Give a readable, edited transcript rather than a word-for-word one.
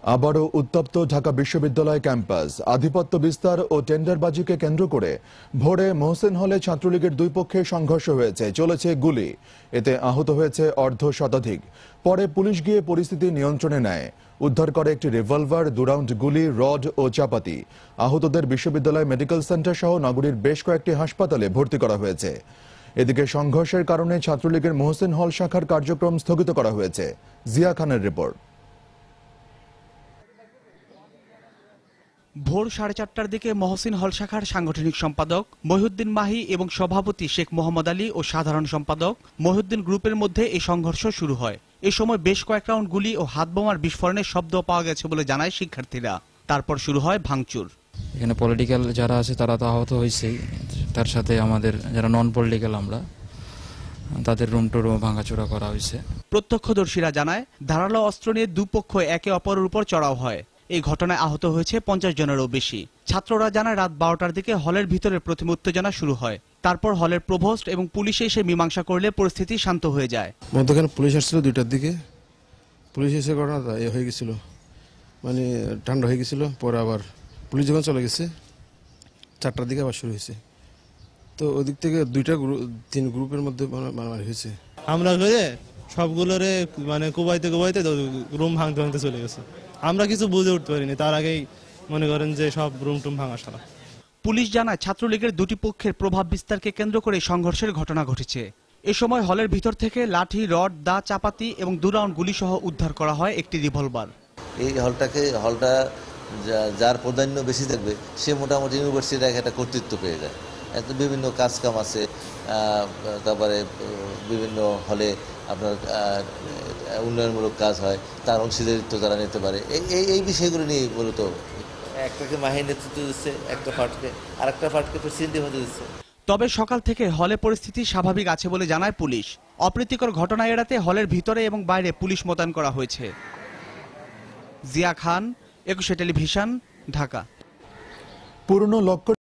আবারও উত্তপ্ত ঢাকা বিশ্ববিদ্যালয় ক্যাম্পাস। আধিপত্য বিস্তার ও টেন্ডারবাজিকে কেন্দ্র করে ভোরে মোহসেন হলে ছাত্রলীগের দুই পক্ষে সংঘর্ষ হয়েছে, চলেছে গুলি। এতে আহত হয়েছে অর্ধ শতাধিক। পরে পুলিশ গিয়ে পরিস্থিতি নিয়ন্ত্রণে নেয়, উদ্ধার করে একটি রিভলভার, 2 রাউন্ড গুলি, রড ও চাপাতি। আহতদের বিশ্ববিদ্যালয় মেডিকেল সেন্টার সহ নগরীর বেশ কয়েকটি হাসপাতালে ভর্তি করা হয়েছে। এদিকে সংঘর্ষের কারণে ছাত্রলীগের মোহসেন হল শাখার কার্যক্রম স্থগিত করা হয়েছে। জিয়া খানের রিপোর্ট। ভোর 4:30টার দিকে মহসিন হল শাখার সাংগঠনিক সম্পাদক মহিউদ্দিন মাহি এবং সভাপতি শেখ মোহাম্মদ আলী ও সাধারণ সম্পাদক মহিউদ্দিন গ্রুপের মধ্যে এই সংঘর্ষ শুরু হয়। এ সময় বেশ কয়েক রাউন্ড গুলি ও হাত বোমার বিস্ফোরণের শব্দ পাওয়া গেছে বলে জানায় শিক্ষার্থীরা। তারপর শুরু হয় ভাঙচুর। এখানে পলিটিক্যাল যারা আছে তারা তো আহত হয়েছেই, তার সাথে আমাদের যারা নন পলিটিক্যাল আমরা তাদের রুম টুরও ভাঙাচোরা করা হয়েছে। প্রত্যক্ষদর্শীরা জানায় ধারালো অস্ত্র নিয়ে দুপক্ষ একে অপরের উপর চড়াও হয়। এই ঘটনায় আহত হয়েছে 50 জনেরও বেশি। ছাত্ররা জানায় রাত 12টার দিকে হলের ভিতরে প্রথম উত্তেজনা শুরু হয়। তারপর হলের প্রভোস্ট এবং পুলিশ এসে মীমাংসা করলে পরিস্থিতি শান্ত হয়ে যায়। মধ্যখানে পুলিশ আসছিল 2টার দিকে, পুলিশ এসে ঘটনাটা হয়ে গেছিল, মানে ঠান্ডা হয়ে গেছিল। পরে আবার পুলিশ যখন চলে গেছে 4টার দিকে আবার শুরু হয়েছে। তো ওদিক থেকে 3 গ্রুপের মধ্যে মারামারি হয়েছে। আমরা করে সবগুলোরে মানে কুবাইতে রুম ভাঙতে চলে গেছে। আমরা কিছু বুঝে উঠতে পারিনি, তার আগেই মনে করেন যে সব রুম টুম ভাঙা সারা। পুলিশ জানায় ছাত্রলীগের দুটি পক্ষের প্রভাব বিস্তারকে কেন্দ্র করে সংঘর্ষের ঘটনা ঘটেছে। এ সময় হলের ভিতর থেকে লাঠি, রড, দা, চাপাতি এবং 2 রাউন্ড গুলি সহ উদ্ধার করা হয় একটি রিভলভার। এই হলটা যার প্রাধান্য বেশি থাকবে সে মোটামুটি ইউনিভার্সিটির একটা কর্তৃত্ব পেয়ে যায়। এত বিভিন্ন কাজকাম আছে, তারপরে বিভিন্ন হলে আপনার উন্নয়নমূলক কাজ হয়, তার অংশীদারিত্ব তারা নিতে পারে। এই বিষয়গুলো নিয়ে মূলত একটাকে মাহি নেতৃত্ব দিচ্ছে, একটা পার্টকে, আর একটা পার্টকে প্রেসিডেন্টের মধ্যে দিচ্ছে। তবে সকাল থেকে হলে পরিস্থিতি স্বাভাবিক আছে বলে জানায় পুলিশ। অপ্রীতিকর ঘটনা এড়াতে হলের ভিতরে এবং বাইরে পুলিশ মোতায়েন করা হয়েছে। জিয়া খান, 21 টেলিভিশন, ঢাকা। পুরনো লক্ষ্য